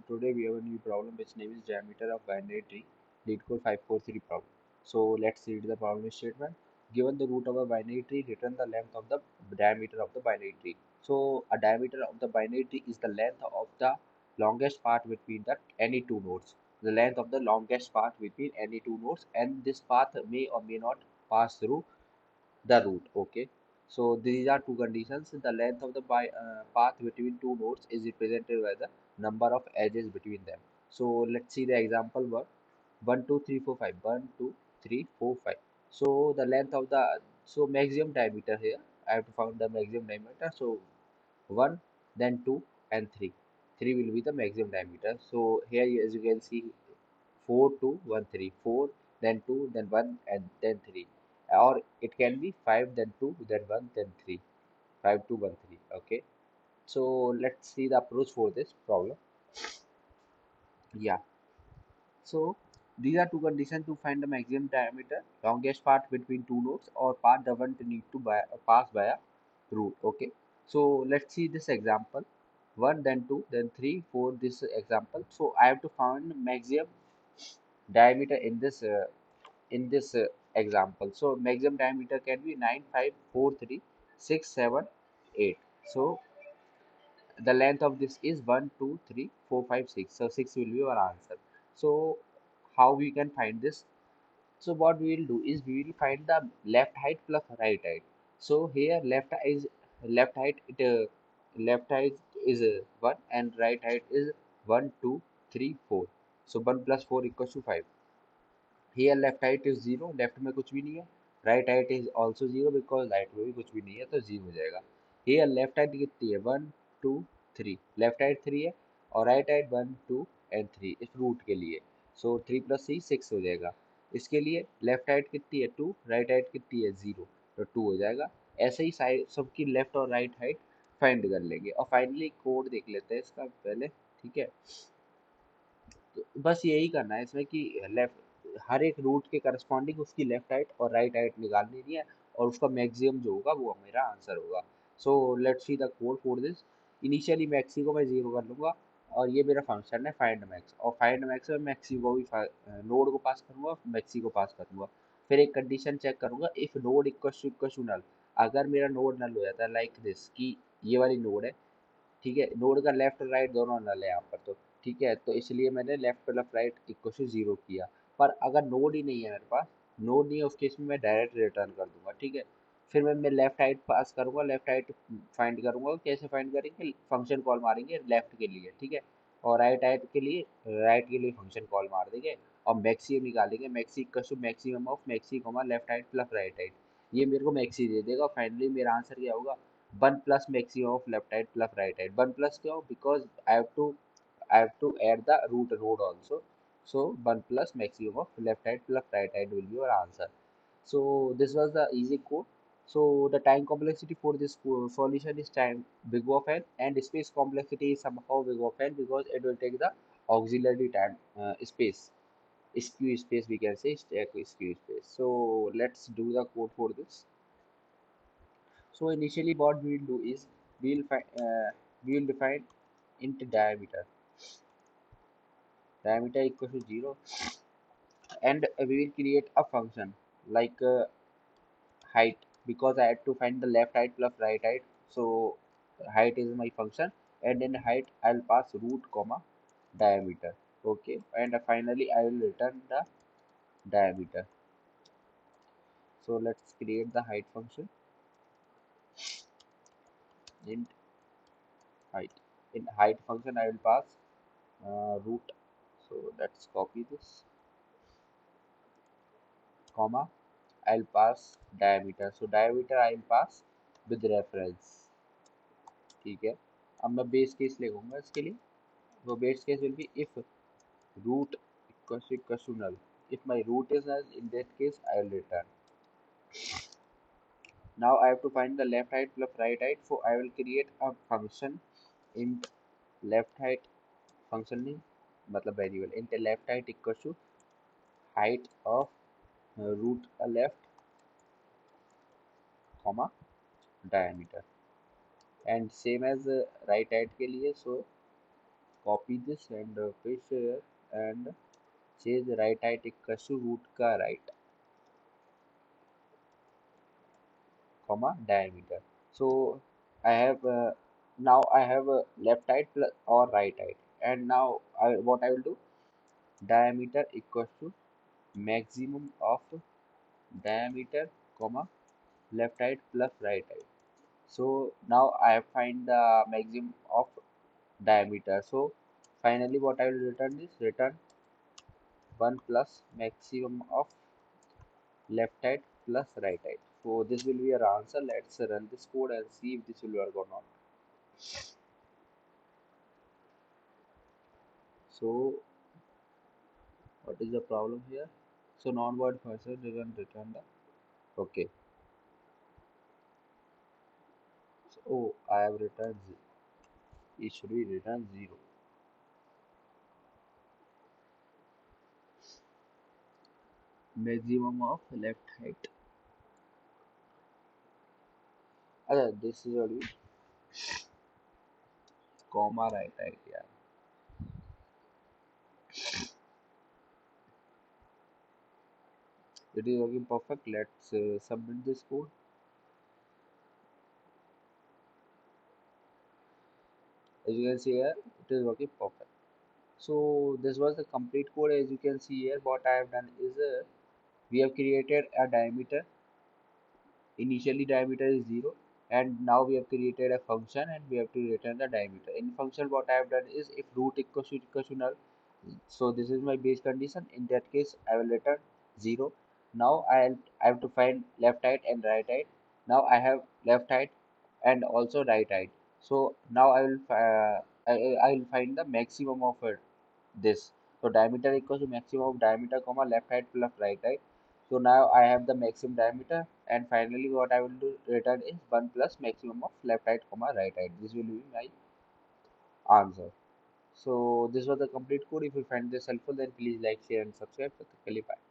today we have a new problem which name is diameter of binary tree, LeetCode 543 problem. So let's read the problem statement. Given the root of a binary tree, return the length of the diameter of the binary tree. So a diameter of the binary tree is the length of the longest path between the any two nodes. The length of the longest path between any two nodes, and this path may or may not pass through the root. Okay, so these are two conditions. The length of the path between two nodes is represented by the number of edges between them. So let's see the example one. 1 2 3 4 5 1 2 3 4 5. So the length of the, so maximum diameter here I have to find the maximum diameter. So 1, then 2 and 3. 3 will be the maximum diameter. So here as you can see, 4 2 1 3, 4 then 2 then 1 and then 3, or it can be 5 then 2 then 1 then 3, 5 2 1 3. Okay, so let's see the approach for this problem. Yeah, so these are two conditions to find the maximum diameter, longest path between two nodes, or path doesn't need to pass by a root. Okay, so let's see this example. 1 then 2 then 3 4, this example. So I have to find maximum diameter in this example. So maximum diameter can be 9 5 4 3 6 7 8. So the length of this is 1 2 3 4 5 6. So 6 will be our answer. So how we can find this? So what we will do is we will find the left height plus right height. So here left height it left height is 1 and right height is 1 2 3 4. So 1 plus 4 equals to 5. Here left height is 0, left में कुछ भी नहीं है. Right height is also 0 because right में भी कुछ भी नहीं है, तो 0 हो जाएगा. हेयर लेफ्ट हाइट कितनी है? 1 2 3. लेफ्ट हाइट 3 है और राइट हाइट 1 2 एंड 3 इस रूट के लिए. सो 3 प्लस 3 6 हो जाएगा. इसके लिए लेफ्ट हाइट कितनी है? 2. राइट हाइट कितनी है? 0, तो 2 हो जाएगा. ऐसे ही साइड सबकी लेफ्ट और राइट हाइट फाइंड कर लेंगे. और फाइनली कोड देख लेते हैं इसका पहले. ठीक है, तो बस यही करना है इसमें कि लेफ्ट हर एक रूट के करस्पॉन्डिंग उसकी लेफ्ट हाइट और राइट हाइट निकाल लेनी है, और उसका मैक्सिमम जो होगा वो मेरा आंसर होगा. So let's see the code for this. Initially maxi को मैं 0 कर लूँगा, और ये मेरा फंक्शन है फाइंड मैक्स. और फाइंड मैक्स में मैक्सी को भी नोड को पास करूँगा, मैक्सी को पास करूँगा. फिर एक कंडीशन चेक करूँगा, if node equal to null. अगर मेरा नोड नल हो जाता है लाइक दिस, कि ये वाली नोड है, ठीक है, नोड का लेफ्ट और राइट दोनों नल है यहाँ पर, तो ठीक है, तो इसलिए मैंने left plus right equal to 0 किया. पर अगर नोड ही नहीं है मेरे पास, नोड नहीं है, उस केस में मैं डायरेक्ट रिटर्न कर दूंगा. ठीक है, फिर मैं लेफ्ट हाइट पास करूंगा, लेफ्ट हाइट फाइंड करूंगा. कैसे फाइंड करेंगे? फंक्शन कॉल मारेंगे लेफ्ट के लिए, ठीक है, और राइट हाइट के लिए राइट के लिए फंक्शन कॉल मार देंगे, और मैक्सी निकालेंगे. Maxi equal to maximum of maxi comma left height plus right height. ये मेरे को मैक्सी दे देगा. फाइनली मेरा आंसर क्या होगा? 1 plus maximum of left height plus right height. 1 plus क्यों? Because I have to add the root node also. So 1 plus maximum of left height plus right height will be your answer. So this was the easy code. So the time complexity for this solution is time big of n, and space complexity is somehow big of n because it will take the auxiliary time space, skew space, we can say stack skew space. So let's do the code for this. So initially what we will do is we will we will define int diameter equals to 0, and we will create a function like height, because I have to find the left height plus right height. So height is my function, and in height I'll pass root comma diameter. Okay, and finally I will return the diameter. So let's create the height function. Int height. In height function I will pass root. So let's copy this, comma, I'll pass diameter. So diameter I'll pass with reference. ठीक है, अब मैं base case लिखूंगा इसके लिए. तो base case will be if root equals to null. If my root is null, in that case I will return. Now I have to find the left height plus right height. So I will create a function int left height. function name मतलब variable int left height equals to height of root left comma diameter, and same as right height के लिए. So copy this and paste here and change right height equals to root ka right, comma diameter. So I have now I have left height plus or right height, and now what I will do, diameter equals to maximum of diameter, comma left height plus right height. So now I have find the maximum of diameter. So finally what I will return is return 1 plus maximum of left height plus right height. So this will be our answer. Let's run this code and see if this will work or not. So what is the problem here? So non-void function doesn't return the, okay. So I have returned it should be return 0. Maximum of left height. This is only comma right height. Yeah, it is working perfect. Let's submit this code. As you can see here, it is working perfect. So this was the complete code. As you can see here, what I have done is we have created a diameter. Initially diameter is 0, and now we have created a function and we have to return the diameter. In function what I have done is if root equals to null, so this is my base condition. In that case I will return 0. Now I have to find left height and right height. Now I have left height and also right height. So now I will find the maximum of this. So diameter equals to maximum of diameter, comma left height plus right height. So now I have the maximum diameter, and finally what I will do return is 1 plus maximum of left height, comma right height. This will be my answer. So this was the complete code. If you find this helpful, then please like, share and subscribe. Bye.